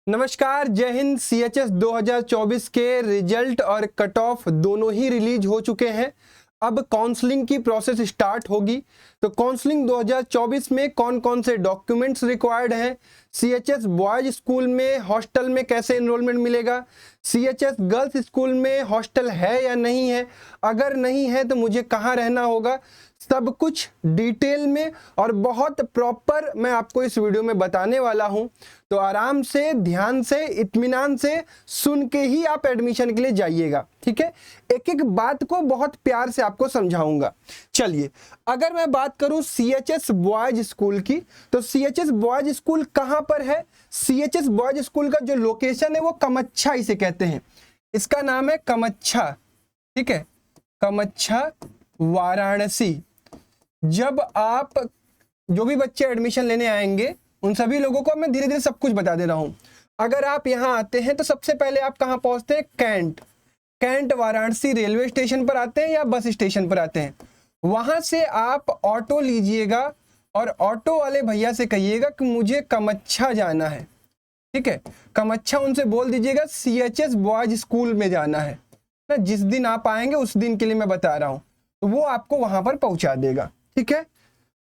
नमस्कार, जय हिंद। CHS 2024 के रिजल्ट और कट ऑफ दोनों ही रिलीज हो चुके हैं। अब काउंसलिंग की प्रोसेस स्टार्ट होगी। तो काउंसलिंग 2024 में कौन कौन से डॉक्यूमेंट्स रिक्वायर्ड हैं, CHS बॉयज स्कूल में हॉस्टल में कैसे एनरोलमेंट मिलेगा, CHS गर्ल्स स्कूल में हॉस्टल है या नहीं है, अगर नहीं है तो मुझे कहाँ रहना होगा, सब कुछ डिटेल में और बहुत प्रॉपर मैं आपको इस वीडियो में बताने वाला हूं। तो आराम से, ध्यान से, इत्मीनान से सुन के ही आप एडमिशन के लिए जाइएगा, ठीक है। एक एक बात को बहुत प्यार से आपको समझाऊंगा। चलिए, अगर मैं बात करूं CHS बॉयज स्कूल की, तो CHS बॉयज स्कूल कहां पर है। CHS बॉयज स्कूल का जो लोकेशन है वो कमच्छा इसे कहते हैं। इसका नाम है कमच्छा, ठीक है, कमच्छा, वाराणसी। जब आप जो भी बच्चे एडमिशन लेने आएंगे उन सभी लोगों को मैं धीरे धीरे सब कुछ बता दे रहा हूं। अगर आप यहां आते हैं तो सबसे पहले आप कहां पहुंचते हैं, कैंट वाराणसी रेलवे स्टेशन पर आते हैं या बस स्टेशन पर आते हैं। वहां से आप ऑटो लीजिएगा और ऑटो वाले भैया से कहिएगा कि मुझे कमच्छा जाना है, ठीक है। कमच्छा उनसे बोल दीजिएगा CHS बॉयज स्कूल में जाना है ना। जिस दिन आप आएंगे उस दिन के लिए मैं बता रहा हूं, तो वो आपको वहां पर पहुंचा देगा, ठीक है।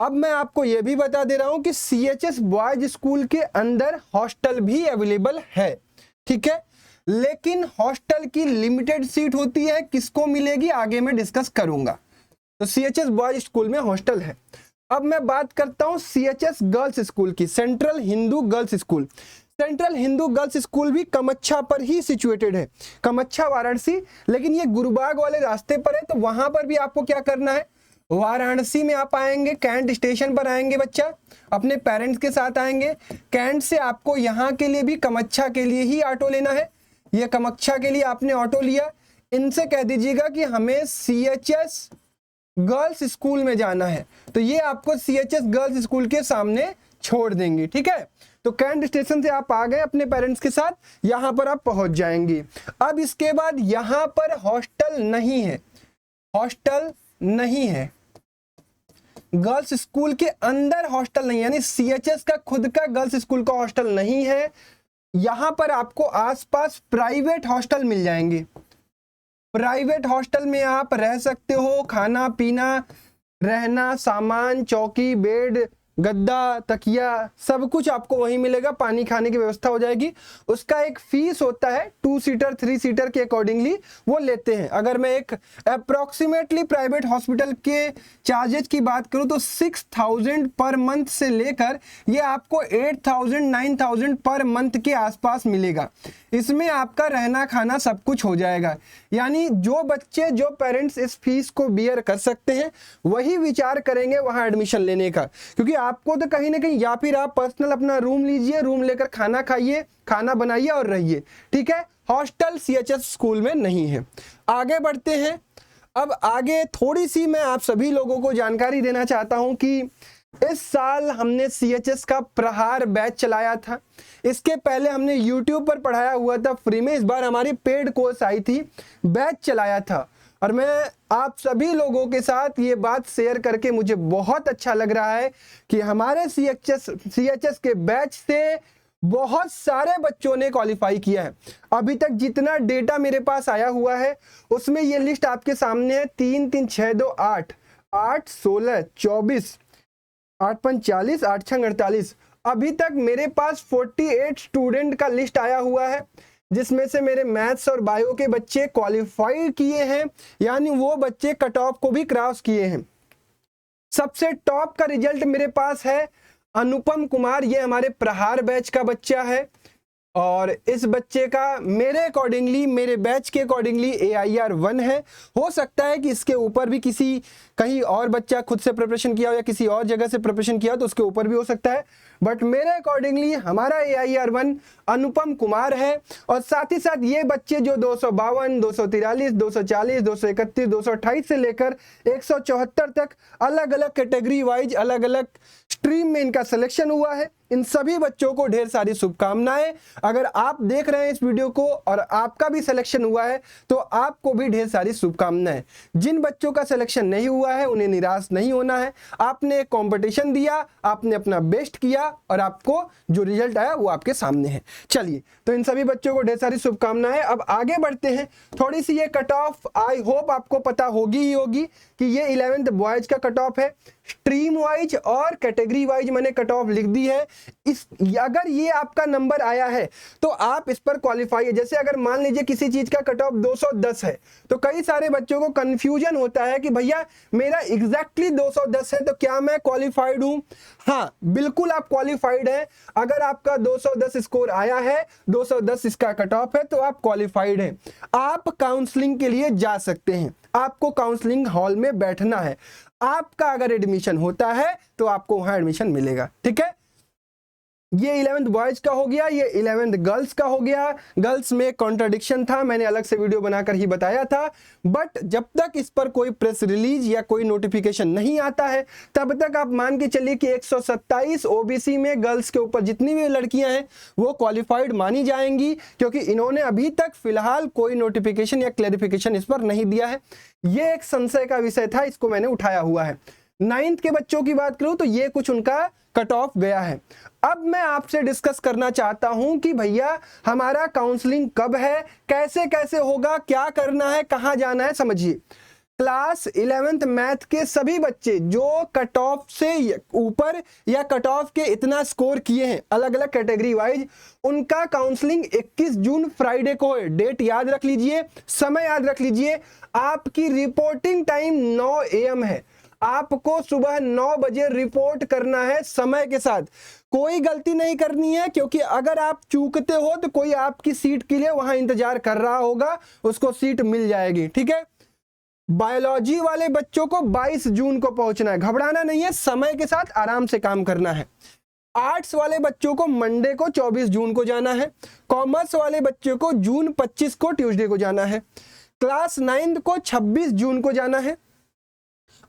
अब मैं आपको यह भी बता दे रहा हूं कि CHS बॉयज स्कूल के अंदर हॉस्टल भी अवेलेबल है, ठीक है। लेकिन हॉस्टल की लिमिटेड सीट होती है, किसको मिलेगी आगे मैं डिस्कस करूंगा। तो CHS बॉयज स्कूल में हॉस्टल है। अब मैं बात करता हूं CHS गर्ल्स स्कूल की, central Hindu girls school. Central Hindu girls school भी कमच्छा पर ही सिचुएटेड है, कमच्छा वाराणसी। लेकिन ये गुरुबाग वाले रास्ते पर है, तो वहां पर भी आपको क्या करना है, वाराणसी में आप आएंगे, कैंट स्टेशन पर आएंगे, बच्चा अपने पेरेंट्स के साथ आएंगे। कैंट से आपको यहाँ के लिए भी कमच्छा के लिए ही ऑटो लेना है। ये कमच्छा के लिए आपने ऑटो लिया, इनसे कह दीजिएगा कि हमें CHS गर्ल्स स्कूल में जाना है, तो ये आपको CHS गर्ल्स स्कूल के सामने छोड़ देंगे, ठीक है। तो कैंट स्टेशन से आप आ गए अपने पेरेंट्स के साथ, यहां पर आप पहुंच जाएंगे। अब इसके बाद यहां पर हॉस्टल नहीं है, हॉस्टल नहीं है, गर्ल्स स्कूल के अंदर हॉस्टल नहीं, यानी CHS का खुद का गर्ल्स स्कूल का हॉस्टल नहीं है। यहां पर आपको आसपास प्राइवेट हॉस्टल मिल जाएंगे। प्राइवेट हॉस्टल में आप रह सकते हो, खाना पीना, रहना, सामान, चौकी, बेड, गद्दा, तकिया, सब कुछ आपको वहीं मिलेगा। पानी खाने की व्यवस्था हो जाएगी। उसका एक फीस होता है, 2 सीटर 3 सीटर के अकॉर्डिंगली वो लेते हैं। अगर मैं एक अप्रोक्सीमेटली प्राइवेट हॉस्पिटल के चार्जेस की बात करूं तो 6000 पर मंथ से लेकर ये आपको 8000 9000 पर मंथ के आसपास मिलेगा। इसमें आपका रहना खाना सब कुछ हो जाएगा। यानी जो बच्चे, जो पेरेंट्स इस फीस को बियर कर सकते हैं वही विचार करेंगे वहां एडमिशन लेने का, क्योंकि आपको तो कहीं ना कहीं, या फिर आप पर्सनल अपना रूम लीजिए, रूम लेकर खाना खाइए, खाना बनाइए और रहिए, ठीक है। हॉस्टल CHS स्कूल में नहीं है। आगे बढ़ते हैं। अब आगे थोड़ी सी मैं आप सभी लोगों को जानकारी देना चाहता हूं कि इस साल हमने CHS का प्रहार बैच चलाया था। इसके पहले हमने YouTube पर पढ़ाया हुआ था फ्री में, इस बार हमारी पेड कोर्स आई थी, बैच चलाया था। और मैं आप सभी लोगों के साथ ये बात शेयर करके मुझे बहुत अच्छा लग रहा है कि हमारे CHS के बैच से बहुत सारे बच्चों ने क्वालिफाई किया है। अभी तक जितना डेटा मेरे पास आया हुआ है उसमें ये लिस्ट आपके सामने है। 3 3 6 2 8 8 16 24 8 5 40 8 6 48। अभी तक मेरे पास 48 स्टूडेंट का लिस्ट आया हुआ है, जिसमें से मेरे मैथ्स और बायो के बच्चे क्वालिफाई किए हैं, यानी वो बच्चे कट ऑफ को भी क्रॉस किए हैं। सबसे टॉप का रिजल्ट मेरे पास है अनुपम कुमार, ये हमारे प्रहार बैच का बच्चा है। और इस बच्चे का मेरे अकॉर्डिंगली, मेरे बैच के अकॉर्डिंगली AIR 1 है। हो सकता है कि इसके ऊपर भी किसी कहीं और बच्चा खुद से प्रिपरेशन किया हो या किसी और जगह से प्रिपरेशन किया हो, तो उसके ऊपर भी हो सकता है। बट मेरे अकॉर्डिंगली हमारा AIR 1 अनुपम कुमार है। और साथ ही साथ ये बच्चे जो 252, 243, 240, 231, 228 से लेकर 174 तक अलग अलग कैटेगरी वाइज, अलग अलग स्ट्रीम में इनका सिलेक्शन हुआ है। इन सभी बच्चों को ढेर सारी शुभकामनाएं। अगर आप देख रहे हैं इस वीडियो को और आपका भी सिलेक्शन हुआ है तो आपको भी ढेर सारी शुभकामनाएं। जिन बच्चों का सिलेक्शन नहीं हुआ है उन्हें निराश नहीं होना है। आपने एक कंपटीशन दिया, आपने अपना बेस्ट किया और आपको जो रिजल्ट आया वो आपके सामने है। चलिए, तो इन सभी बच्चों को ढेर सारी शुभकामनाएं। अब आगे बढ़ते हैं। थोड़ी सी ये कट ऑफ आई होप आपको पता होगी ही होगी कि ये 11th बॉयज का कट ऑफ है। स्ट्रीम वाइज और कैटेगरी वाइज मैंने कट ऑफ लिख दी है। अगर ये आपका नंबर आया है तो आप इस पर क्वालिफाई है। जैसे अगर मान लीजिए किसी चीज का कट ऑफ 210 है तो कई सारे बच्चों को कंफ्यूजन होता है कि भैया मेरा एग्जैक्टली 210 है तो क्या मैं क्वालिफाइड हूं? हाँ, बिल्कुल आप क्वालिफाइड हैं। अगर आपका 210 स्कोर आया है, 210 इसका कट ऑफ है, तो आप क्वालिफाइड हैं। आप काउंसलिंग के लिए जा सकते हैं। आपको काउंसलिंग हॉल में बैठना है। आपका अगर एडमिशन होता है तो आपको वहां एडमिशन मिलेगा। ठीक है, ये 11th बॉयज का हो गया, ये 11th गर्ल्स का हो गया। गर्ल्स में कॉन्ट्राडिक्शन था, मैंने अलग से वीडियो बनाकर ही बताया था। बट जब तक इस पर कोई प्रेस रिलीज या कोई नोटिफिकेशन नहीं आता है तब तक आप मान के चलिए कि 127 ओबीसी में गर्ल्स के ऊपर जितनी भी लड़कियां हैं वो क्वालिफाइड मानी जाएंगी, क्योंकि इन्होंने अभी तक फिलहाल कोई नोटिफिकेशन या क्लैरिफिकेशन इस पर नहीं दिया है। ये एक संशय का विषय था, इसको मैंने उठाया हुआ है। 9th के बच्चों की बात करूं तो ये कुछ उनका कट ऑफ गया है। अब मैं आपसे डिस्कस करना चाहता हूं कि भैया हमारा काउंसलिंग कब है, कैसे कैसे होगा, क्या करना है, कहां जाना है। समझिए, क्लास 11th मैथ के सभी बच्चे जो कट ऑफ से ऊपर या कट ऑफ के इतना स्कोर किए हैं अलग अलग कैटेगरी वाइज, उनका काउंसलिंग 21 जून फ्राइडे को है। डेट याद रख लीजिए, समय याद रख लीजिए। आपकी रिपोर्टिंग टाइम 9 AM है। आपको सुबह 9 बजे रिपोर्ट करना है समय के साथ। कोई गलती नहीं करनी है, क्योंकि अगर आप चूकते हो तो कोई आपकी सीट के लिए वहां इंतजार कर रहा होगा, उसको सीट मिल जाएगी। ठीक है, बायोलॉजी वाले बच्चों को 22 जून को पहुंचना है। घबराना नहीं है, समय के साथ आराम से काम करना है। आर्ट्स वाले बच्चों को मंडे को 24 जून को जाना है। कॉमर्स वाले बच्चों को जून 25 को ट्यूसडे को जाना है। क्लास 9 को 26 जून को जाना है।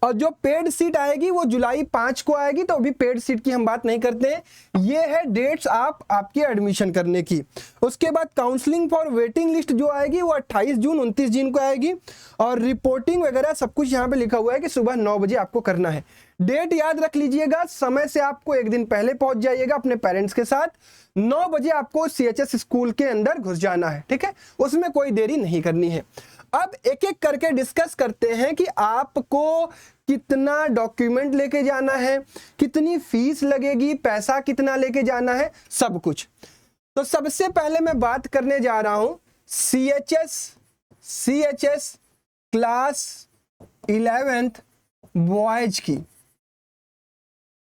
और जो पेड सीट आएगी वो जुलाई 5 को आएगी, तो अभी पेड सीट की हम बात नहीं करते हैं। ये है डेट्स आपके एडमिशन करने की। उसके बाद काउंसलिंग फॉर वेटिंग लिस्ट जो आएगी वो 28 जून 29 जून को आएगी। और रिपोर्टिंग वगैरह सब कुछ यहाँ पे लिखा हुआ है कि सुबह 9 बजे आपको करना है। डेट याद रख लीजिएगा, समय से आपको एक दिन पहले पहुंच जाइएगा अपने पेरेंट्स के साथ। 9 बजे आपको CHS स्कूल के अंदर घुस जाना है। ठीक है, उसमें कोई देरी नहीं करनी है। अब एक एक करके डिस्कस करते हैं कि आपको कितना डॉक्यूमेंट लेके जाना है, कितनी फीस लगेगी, पैसा कितना लेके जाना है, सब कुछ। तो सबसे पहले मैं बात करने जा रहा हूं CHS क्लास 11th बॉयज की।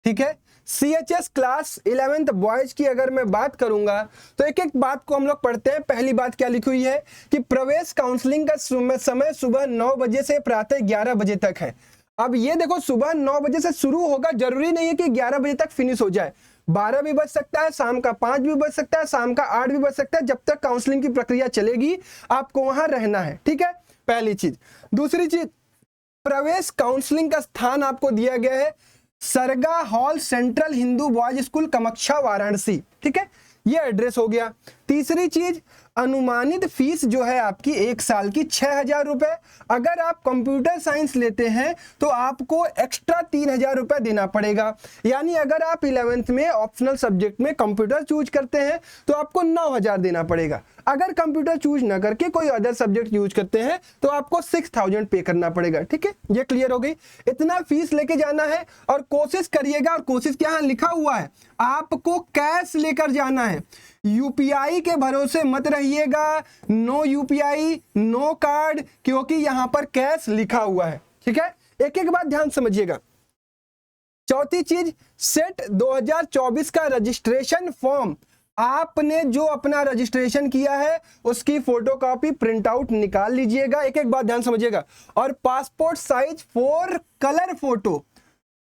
ठीक है, CHS क्लास 11th बॉयज की अगर मैं बात करूंगा तो एक एक बात को हम लोग पढ़ते हैं। पहली बात क्या लिखी हुई है कि प्रवेश काउंसलिंग का समय सुबह 9 बजे से प्रातः 11 बजे तक है। अब ये देखो, सुबह 9 बजे से शुरू होगा, जरूरी नहीं है कि 11 बजे तक फिनिश हो जाए। 12 भी बज सकता है, शाम का 5 भी बज सकता है, शाम का 8 भी बज सकता है। जब तक काउंसलिंग की प्रक्रिया चलेगी आपको वहां रहना है। ठीक है, पहली चीज। दूसरी चीज, प्रवेश काउंसलिंग का स्थान आपको दिया गया है सरगा hall, central Hindu boys school, Kamakhya, Varanasi. ठीक है, ये एड्रेस हो गया। तीसरी चीज, अनुमानित फीस जो है आपकी 1 साल की 6000 रुपए। अगर आप कंप्यूटर साइंस लेते हैं तो आपको एक्स्ट्रा 3000 रुपए देना पड़ेगा। यानी अगर आप 11th में ऑप्शनल सब्जेक्ट में कंप्यूटर चूज करते हैं तो आपको 9000 देना पड़ेगा। अगर कंप्यूटर चूज ना करके कोई अदर सब्जेक्ट यूज करते हैं तो आपको 6000 पे करना पड़ेगा। ठीक है, ये क्लियर हो गई। इतना फीस लेके जाना है और कोशिश करिएगा, और कोशिश क्या है लिखा हुआ है, आपको कैश लेकर जाना है। यूपीआई के भरोसे मत रहिएगा। नो यूपीआई, नो कार्ड, क्योंकि यहां पर कैश लिखा हुआ है। ठीक है, एक एक बात ध्यान समझिएगा। चौथी चीज, सेट 2024 का रजिस्ट्रेशन फॉर्म, आपने जो अपना रजिस्ट्रेशन किया है उसकी फोटोकॉपी प्रिंट आउट निकाल लीजिएगा। एक एक बात ध्यान समझिएगा। और पासपोर्ट साइज 4 कलर फोटो,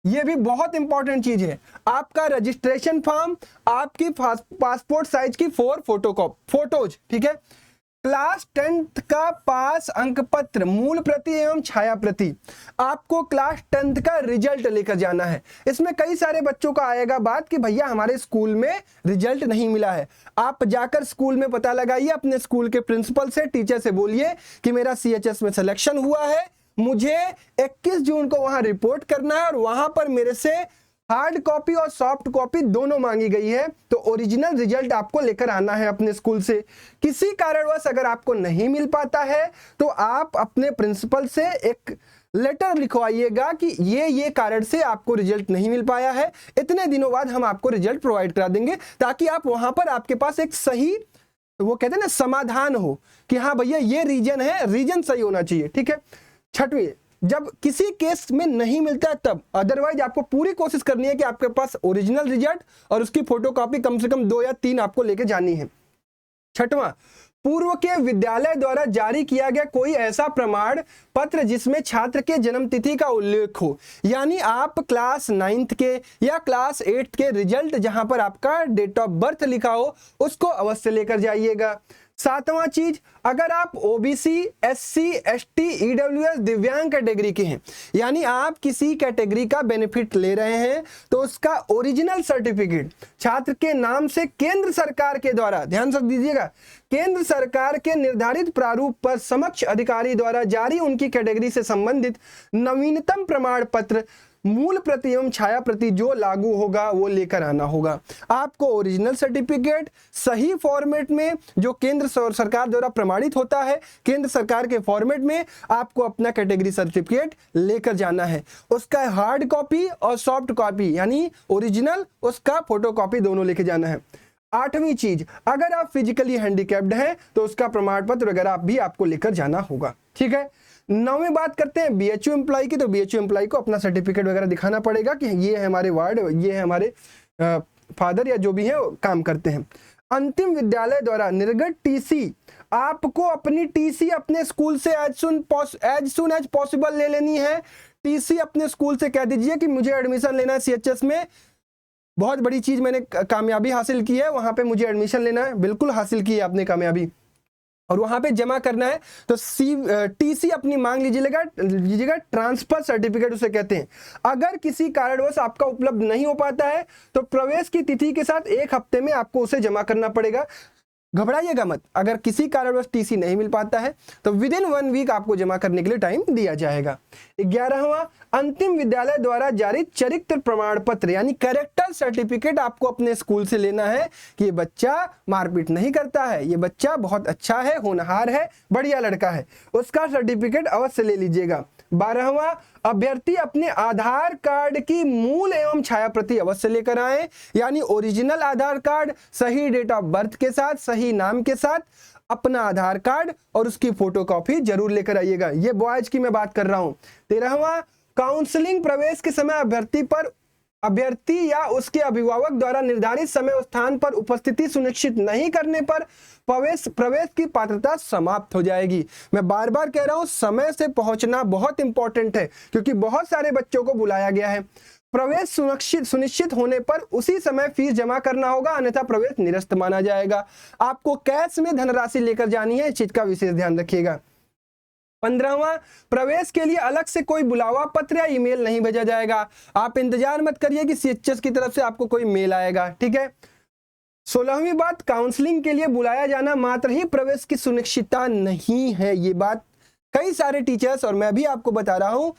ये भी बहुत इंपॉर्टेंट चीज है। आपका रजिस्ट्रेशन फॉर्म, आपकी पासपोर्ट साइज की 4 फोटोज। ठीक है, क्लास 10th का पास अंक पत्र, मूल प्रति एवं छाया प्रति। आपको क्लास 10th का रिजल्ट लेकर जाना है। इसमें कई सारे बच्चों का आएगा बात कि भैया हमारे स्कूल में रिजल्ट नहीं मिला है। आप जाकर स्कूल में पता लगाइए, अपने स्कूल के प्रिंसिपल से, टीचर से बोलिए कि मेरा CHS में सिलेक्शन हुआ है, मुझे 21 जून को वहां रिपोर्ट करना है और वहां पर मेरे से हार्ड कॉपी और सॉफ्ट कॉपी दोनों मांगी गई है। तो ओरिजिनल रिजल्ट आपको लेकर आना है अपने स्कूल से। किसी कारणवश अगर आपको नहीं मिल पाता है तो आप अपने प्रिंसिपल से एक लेटर लिखवाइएगा कि ये कारण से आपको रिजल्ट नहीं मिल पाया है, इतने दिनों बाद हम आपको रिजल्ट प्रोवाइड करा देंगे, ताकि आप वहां पर आपके पास एक सही, वो कहते हैं ना, समाधान हो कि हाँ भैया ये रीजन है, रीजन सही होना चाहिए। ठीक है। छठवीं, जब किसी केस में नहीं मिलता है तब, अदरवाइज आपको पूरी कोशिश करनी है कि आपके पास ओरिजिनल रिजल्ट और उसकी फोटोकॉपी कम से कम 2 या 3 आपको लेके जानी है। छठवां, पूर्व के विद्यालय द्वारा जारी किया गया कोई ऐसा प्रमाण पत्र जिसमें छात्र के जन्म तिथि का उल्लेख हो, यानी आप क्लास 9th के या क्लास 8th के रिजल्ट जहां पर आपका डेट ऑफ बर्थ लिखा हो उसको अवश्य लेकर जाइएगा। 7वां चीज, अगर आप OBC, SC, ST, EWS दिव्यांग कैटेगरी के हैं, यानी आप किसी कैटेगरी का बेनिफिट ले रहे हैं, तो उसका ओरिजिनल सर्टिफिकेट छात्र के नाम से केंद्र सरकार के द्वारा, ध्यान से दीजिएगा, केंद्र सरकार के निर्धारित प्रारूप पर समक्ष अधिकारी द्वारा जारी उनकी कैटेगरी से संबंधित नवीनतम प्रमाण पत्र, मूल प्रति एवं छाया प्रति जो लागू होगा वो लेकर आना होगा। आपको ओरिजिनल सर्टिफिकेट सही फॉर्मेट में, जो केंद्र सरकार द्वारा प्रमाणित होता है, केंद्र सरकार के फॉर्मेट में आपको अपना कैटेगरी सर्टिफिकेट लेकर जाना है। उसका हार्ड कॉपी और सॉफ्ट कॉपी, यानी ओरिजिनल, उसका फोटो कॉपी दोनों लेके जाना है। 8वीं चीज, अगर आप फिजिकली हैंडीकैप्ड हैं तो उसका प्रमाण पत्र वगैरह भी आपको लेकर जाना होगा। ठीक है। 9वीं बात करते हैं BHU एम्प्लॉय की। तो BHU एम्प्लॉय को अपना सर्टिफिकेट वगैरह दिखाना पड़ेगा कि ये है हमारे वार्ड, ये है हमारे फादर या जो भी है काम करते हैं। अंतिम विद्यालय द्वारा निर्गत TC, आपको अपनी TC अपने स्कूल से एज सुन एज पॉसिबल ले लेनी है। TC अपने स्कूल से कह दीजिए कि मुझे एडमिशन लेना है CHS में, बहुत बड़ी चीज मैंने कामयाबी हासिल की है, वहां पे मुझे एडमिशन लेना है। बिल्कुल हासिल की है आपने कामयाबी, और वहां पे जमा करना है। तो TC अपनी मांग लीजिएगा। ट्रांसफर सर्टिफिकेट उसे कहते हैं। अगर किसी कारणवश आपका उपलब्ध नहीं हो पाता है तो प्रवेश की तिथि के साथ 1 हफ्ते में आपको उसे जमा करना पड़ेगा। घबराइएगा मत, अगर किसी कारणवश TC नहीं मिल पाता है तो विदिन 1 वीक आपको जमा करने के लिए टाइम दिया जाएगा। 11वां, अंतिम विद्यालय द्वारा जारी चरित्र प्रमाण पत्र, यानी कैरेक्टर सर्टिफिकेट आपको अपने स्कूल से लेना है कि ये बच्चा मारपीट नहीं करता है, ये बच्चा बहुत अच्छा है, होनहार है, बढ़िया लड़का है, उसका सर्टिफिकेट अवश्य ले लीजिएगा। 12वां, अभ्यर्थी अपने आधार कार्ड की मूल एवं छाया प्रति अवश्य लेकर आए, यानी ओरिजिनल आधार कार्ड, सही डेट ऑफ बर्थ के साथ, सही नाम के साथ अपना आधार कार्ड और उसकी फोटोकॉपी जरूर लेकर आइएगा। ये बॉयज की मैं बात कर रहा हूं। 13वां, काउंसलिंग प्रवेश के समय अभ्यर्थी या उसके अभिभावक द्वारा निर्धारित समय और स्थान पर उपस्थिति सुनिश्चित नहीं करने पर प्रवेश की पात्रता समाप्त हो जाएगी। मैं बार बार कह रहा हूं, समय से पहुंचना बहुत इंपॉर्टेंट है, क्योंकि बहुत सारे बच्चों को बुलाया गया है। प्रवेश सुनिश्चित होने पर उसी समय फीस जमा करना होगा, अन्यथा प्रवेश निरस्त माना जाएगा। आपको कैश में धनराशि लेकर जानी है, इस चीज का विशेष ध्यान रखिएगा। 15वां, प्रवेश के लिए अलग से कोई बुलावा पत्र या ईमेल नहीं भेजा जाएगा। आप इंतजार मत करिए कि CHS की तरफ से आपको कोई मेल आएगा। ठीक है। 16वीं बात, काउंसलिंग के लिए बुलाया जाना मात्र ही प्रवेश की सुनिश्चितता नहीं है। ये बात कई सारे टीचर्स और मैं भी आपको बता रहा हूं,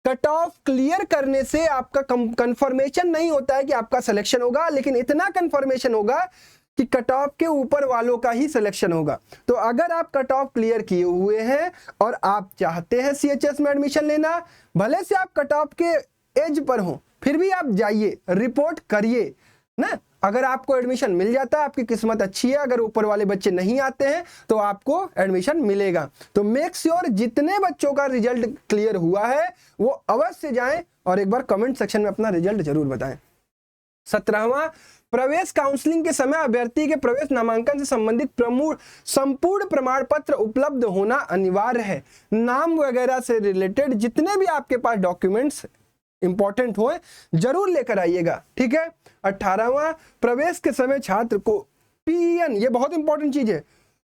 कट ऑफ क्लियर करने से आपका कंफर्मेशन नहीं होता है कि आपका सिलेक्शन होगा, लेकिन इतना कंफर्मेशन होगा कि कट ऑफ के ऊपर वालों का ही सिलेक्शन होगा। तो अगर आप कट ऑफ क्लियर किए हुए हैं और आप चाहते हैं CHS में एडमिशन लेना, भले से आप कट ऑफ के एज पर हो, फिर भी आप जाइए, रिपोर्ट करिए ना। अगर आपको एडमिशन मिल जाता है, आपकी किस्मत अच्छी है। अगर ऊपर वाले बच्चे नहीं आते हैं तो आपको एडमिशन मिलेगा। तो मेक श्योर जितने बच्चों का रिजल्ट क्लियर हुआ है वो अवश्य जाएं और एक बार कमेंट सेक्शन में अपना रिजल्ट जरूर बताएं। 17वां, प्रवेश काउंसलिंग के समय अभ्यर्थी के प्रवेश नामांकन से संबंधित संपूर्ण प्रमाण पत्र उपलब्ध होना अनिवार्य है। नाम वगैरह से रिलेटेड जितने भी आपके पास डॉक्यूमेंट्स इंपॉर्टेंट हो जरूर लेकर आइएगा। ठीक है। 18वां, प्रवेश के समय छात्र को PEN, ये बहुत इंपॉर्टेंट चीज है,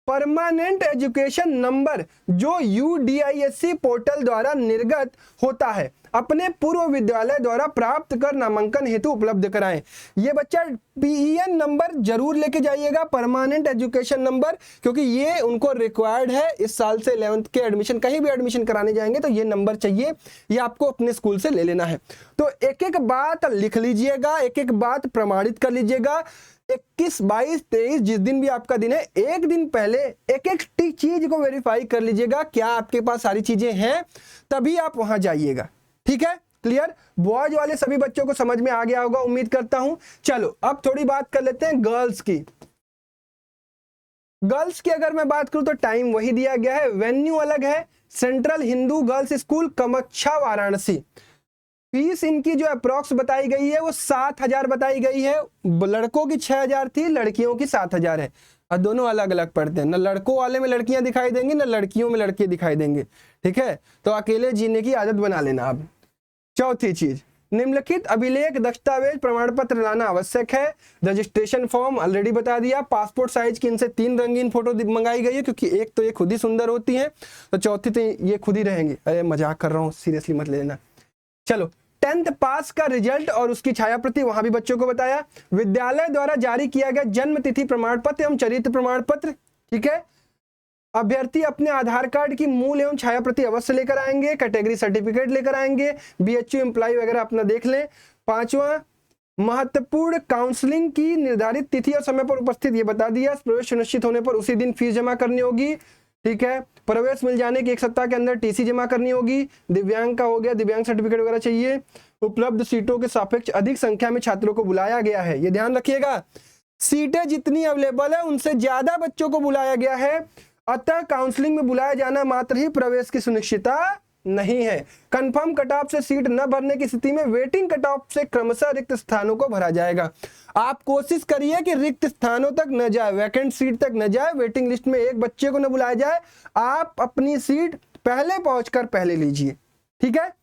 परमानेंट एजुकेशन नंबर जो UDISC पोर्टल द्वारा निर्गत होता है अपने पूर्व विद्यालय द्वारा प्राप्त कर नामांकन हेतु उपलब्ध कराएं। ये बच्चा PEN नंबर जरूर लेके जाइएगा, परमानेंट एजुकेशन नंबर, क्योंकि ये उनको रिक्वायर्ड है। इस साल से 11th के एडमिशन, कहीं भी एडमिशन कराने जाएंगे तो ये नंबर चाहिए, ये आपको अपने स्कूल से ले लेना है। तो एक एक बात लिख लीजिएगा, एक एक बात प्रमाणित कर लीजिएगा। 21, 22, 23 जिस दिन भी आपका दिन है, एक दिन पहले एक एक चीज को वेरीफाई कर लीजिएगा, क्या आपके पास सारी चीजें हैं, तभी आप वहां जाइएगा। ठीक है, क्लियर? बॉयज वाले सभी बच्चों को समझ में आ गया होगा, उम्मीद करता हूं। चलो अब थोड़ी बात कर लेते हैं गर्ल्स की। गर्ल्स की अगर मैं बात करूं तो टाइम वही दिया गया है, वेन्यू अलग है, central Hindu girls school Kamakhya Varanasi. Fees इनकी जो अप्रोक्स बताई गई है वो 7,000 बताई गई है। लड़कों की 6,000 थी, लड़कियों की 7,000 है, और दोनों अलग अलग पढ़ते हैं। न लड़कों वाले में लड़कियां दिखाई देंगी, न लड़कियों में लड़के दिखाई देंगे। ठीक है, तो अकेले जीने की आदत बना लेना आप। चौथी चीज, निम्नलिखित अभिलेख दस्तावेज प्रमाण पत्र लाना आवश्यक है। रजिस्ट्रेशन फॉर्म ऑलरेडी बता दिया। पासपोर्ट साइज की इनसे 3 रंगीन फोटो मंगाई गई है, क्योंकि एक तो ये खुद ही सुंदर होती है, तो चौथी तो ये खुद ही रहेंगे। अरे मजाक कर रहा हूँ, सीरियसली मत लेना। चलो, 10th पास का रिजल्ट और उसकी छाया प्रति वहां भी बच्चों को बताया। विद्यालय द्वारा जारी किया गया जन्म तिथि प्रमाण पत्र एवं चरित्र प्रमाण पत्र। ठीक है, अभ्यर्थी अपने आधार कार्ड की मूल एवं छाया प्रति अवश्य लेकर आएंगे, कैटेगरी सर्टिफिकेट लेकर आएंगे, BHU एम्प्लॉय वगैरह अपना देख लें। 5वां, महत्वपूर्ण काउंसलिंग की निर्धारित तिथि और समय पर उपस्थित, ये बता दिया। प्रवेश सुनिश्चित होने पर उसी दिन फीस जमा करनी होगी। ठीक है, प्रवेश मिल जाने के 1 सप्ताह के अंदर TC जमा करनी होगी। दिव्यांग का हो गया, दिव्यांग सर्टिफिकेट वगैरह चाहिए। उपलब्ध सीटों के सापेक्ष अधिक संख्या में छात्रों को बुलाया गया है, ये ध्यान रखिएगा। सीटें जितनी अवेलेबल है उनसे ज्यादा बच्चों को बुलाया गया है, अतः काउंसलिंग में बुलाया जाना मात्र ही प्रवेश की सुनिश्चितता नहीं है। कंफर्म कट ऑफ से सीट न भरने की स्थिति में वेटिंग कट ऑफ से क्रमशः रिक्त स्थानों को भरा जाएगा। आप कोशिश करिए कि रिक्त स्थानों तक न जाए, वैकेंट सीट तक न जाए, वेटिंग लिस्ट में एक बच्चे को न बुलाया जाए। आप अपनी सीट पहले पहुंचकर पहले लीजिए। ठीक है,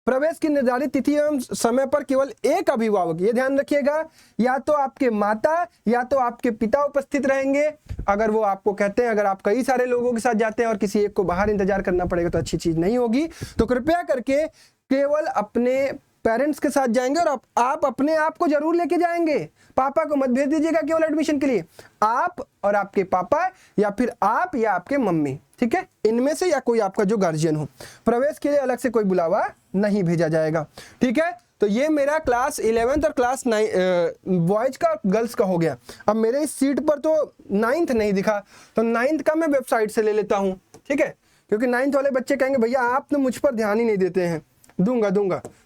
प्रवेश की निर्धारित तिथि एवं समय पर केवल एक अभिभावक, ये ध्यान रखिएगा, या तो आपके माता या तो आपके पिता उपस्थित रहेंगे। अगर वो आपको कहते हैं, अगर आप कई सारे लोगों के साथ जाते हैं और किसी एक को बाहर इंतजार करना पड़ेगा तो अच्छी चीज नहीं होगी। तो कृपया करके केवल अपने पेरेंट्स के साथ जाएंगे, और आप अपने आप को जरूर लेके जाएंगे। पापा को मत भेज दीजिएगा केवल एडमिशन के लिए, आप और आपके पापा, या फिर आप या आपके मम्मी। ठीक है, इनमें से या कोई आपका जो गार्जियन हो। प्रवेश के लिए अलग से कोई बुलावा नहीं भेजा जाएगा। ठीक है, तो ये मेरा क्लास 11th और क्लास 9 बॉयज का गर्ल्स का हो गया। अब मेरे इस सीट पर तो 9th नहीं दिखा, तो 9th का मैं वेबसाइट से ले लेता हूँ। ठीक है, क्योंकि 9th वाले बच्चे कहेंगे भैया आप तो मुझ पर ध्यान ही नहीं देते हैं। दूंगा,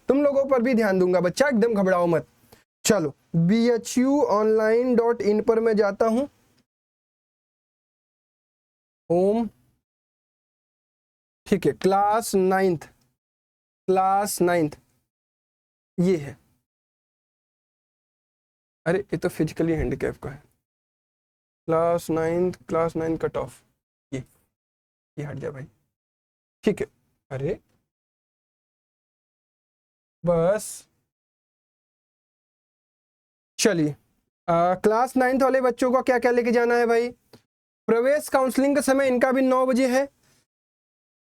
तुम लोगों पर भी ध्यान दूंगा बच्चा, एकदम घबराओ मत। चलो, bhuonline.in पर मैं जाता हूं। होम, ठीक है, क्लास 9th ये है। अरे ये तो फिजिकली हैंडीकैप का है। क्लास 9 कट ऑफ, ये हट जा भाई। ठीक है, अरे बस चलिए, क्लास 9th वाले बच्चों को क्या क्या लेके जाना है भाई। प्रवेश काउंसलिंग का समय इनका भी 9 बजे है।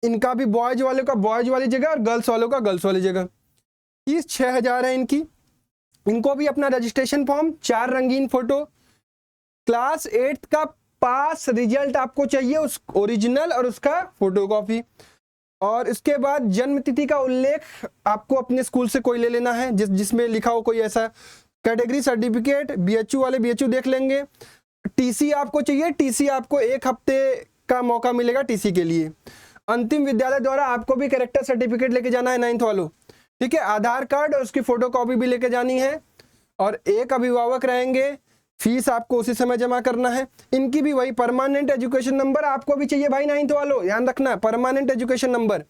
इनका भी बॉयज वाले का बॉयज वाली जगह और गर्ल्स वालों का गर्ल्स वाली जगह। फीस 6,000 है इनकी। इनको भी अपना रजिस्ट्रेशन फॉर्म, 4 रंगीन फोटो, क्लास 8th का पास रिजल्ट आपको चाहिए, उस ओरिजिनल और उसका फोटोकॉपी, और इसके बाद जन्म तिथि का उल्लेख आपको अपने स्कूल से कोई ले लेना है जिसमें लिखा हो कोई ऐसा। कैटेगरी सर्टिफिकेट, BHU वाले BHU देख लेंगे। TC आपको चाहिए, TC आपको 1 हफ्ते का मौका मिलेगा TC के लिए। अंतिम विद्यालय द्वारा आपको भी कैरेक्टर सर्टिफिकेट लेके जाना है 9th वालों। ठीक है, आधार कार्ड और उसकी फोटोकॉपी भी लेके जानी है, और 1 अभिभावक रहेंगे। फीस आपको उसी समय जमा करना है। इनकी भी वही परमानेंट एजुकेशन नंबर आपको भी चाहिए भाई 9th वालों, ध्यान रखना, परमानेंट एजुकेशन नंबर।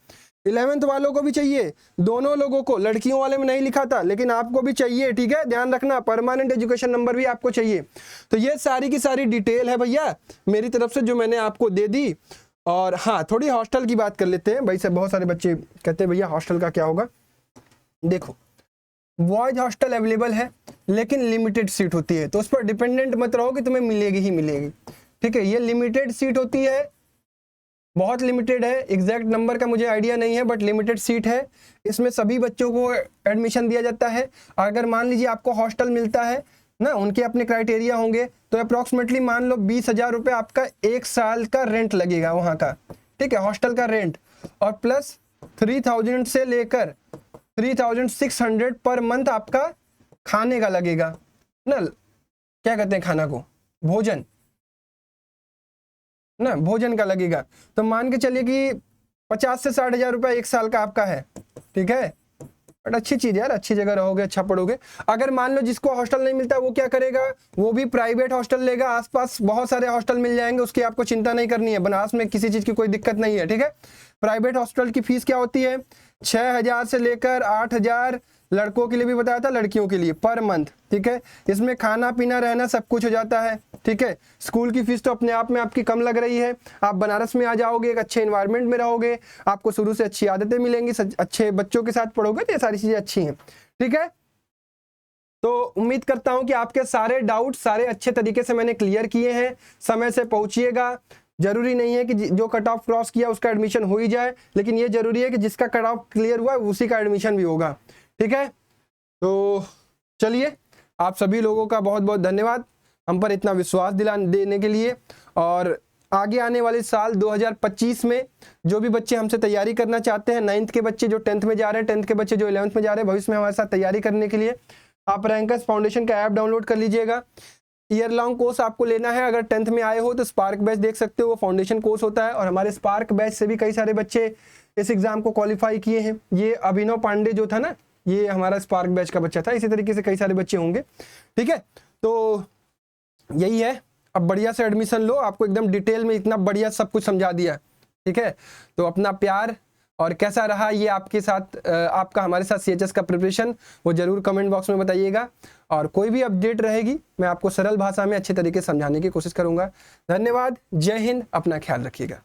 11th वालों को भी चाहिए, दोनों लोगों को, लड़कियों वाले में नहीं लिखा था लेकिन आपको भी चाहिए। ठीक है, ध्यान रखना, परमानेंट एजुकेशन नंबर भी आपको चाहिए। तो ये सारी की सारी डिटेल है भैया मेरी तरफ से जो मैंने आपको दे दी। और हाँ, थोड़ी हॉस्टल की बात कर लेते हैं भाई। सब बहुत सारे बच्चे कहते हैं भैया हॉस्टल का क्या होगा। देखो, बॉयज हॉस्टल अवेलेबल है लेकिन लिमिटेड सीट होती है, तो उस पर डिपेंडेंट मत रहो कि तुम्हें मिलेगी ही मिलेगी। ठीक है, ये लिमिटेड सीट होती है, बहुत लिमिटेड है, एग्जैक्ट नंबर का मुझे आइडिया नहीं है, बट लिमिटेड सीट है। इसमें सभी बच्चों को एडमिशन दिया जाता है। अगर मान लीजिए आपको हॉस्टल मिलता है ना, उनके अपने क्राइटेरिया होंगे, तो अप्रॉक्सीमेटली मान लो 20,000 रुपये आपका 1 साल का रेंट लगेगा वहाँ का, ठीक है, हॉस्टल का रेंट, और प्लस 3,000 से लेकर 3,600 पर मंथ आपका खाने का लगेगा ना, क्या कहते हैं खाना को, भोजन ना, भोजन का लगेगा। तो मान के चलिए कि 50 से 60,000 रुपया 1 साल का आपका है, ठीक है, बट अच्छी चीज यार, अच्छी जगह रहोगे, अच्छा पढ़ोगे। अगर मान लो जिसको हॉस्टल नहीं मिलता वो क्या करेगा, वो भी प्राइवेट हॉस्टल लेगा, आसपास बहुत सारे हॉस्टल मिल जाएंगे, उसकी आपको चिंता नहीं करनी है, बनारस में किसी चीज की कोई दिक्कत नहीं है, ठीक है। प्राइवेट हॉस्टल की फीस क्या होती है, 6,000 से लेकर 8,000, लड़कों के लिए भी बताया था, लड़कियों के लिए पर मंथ, ठीक है। इसमें खाना पीना रहना सब कुछ हो जाता है, ठीक है। स्कूल की फीस तो अपने आप में आपकी कम लग रही है, आप बनारस में आ जाओगे, एक अच्छे एनवायरनमेंट में रहोगे, आपको शुरू से अच्छी आदतें मिलेंगी, अच्छे बच्चों के साथ पढ़ोगे, तो ये सारी चीजें अच्छी हैं, ठीक है। तो उम्मीद करता हूं कि आपके सारे डाउट सारे अच्छे तरीके से मैंने क्लियर किए हैं। समय से पहुंचिएगा, जरूरी नहीं है कि जो कट ऑफ क्रॉस किया उसका एडमिशन हो ही जाए, लेकिन ये जरूरी है कि जिसका कट ऑफ क्लियर हुआ उसी का एडमिशन भी होगा, ठीक है। तो चलिए, आप सभी लोगों का बहुत बहुत धन्यवाद हम पर इतना विश्वास देने के लिए। और आगे आने वाले साल 2025 में जो भी बच्चे हमसे तैयारी करना चाहते हैं, 9th के बच्चे जो 10th में जा रहे हैं, 10th के बच्चे जो 11th में जा रहे हैं, भविष्य में हमारे साथ तैयारी करने के लिए आप रैंकर्स फाउंडेशन का ऐप डाउनलोड कर लीजिएगा। ईयर लॉन्ग कोर्स आपको लेना है, अगर 10th में आए हो तो स्पार्क बैच देख सकते हो, वो फाउंडेशन कोर्स होता है, और हमारे स्पार्क बैच से भी कई सारे बच्चे इस एग्जाम को क्वालिफाई किए हैं। ये अभिनव पांडे जो था ना, ये हमारा स्पार्क बैच का बच्चा था, इसी तरीके से कई सारे बच्चे होंगे, ठीक है। तो यही है, अब बढ़िया से एडमिशन लो, आपको एकदम डिटेल में इतना बढ़िया सब कुछ समझा दिया, ठीक है। तो अपना प्यार और कैसा रहा ये आपके साथ आपका हमारे साथ CHS का प्रिपरेशन, वो जरूर कमेंट बॉक्स में बताइएगा, और कोई भी अपडेट रहेगी मैं आपको सरल भाषा में अच्छे तरीके से समझाने की कोशिश करूंगा। धन्यवाद, जय हिंद, अपना ख्याल रखिएगा।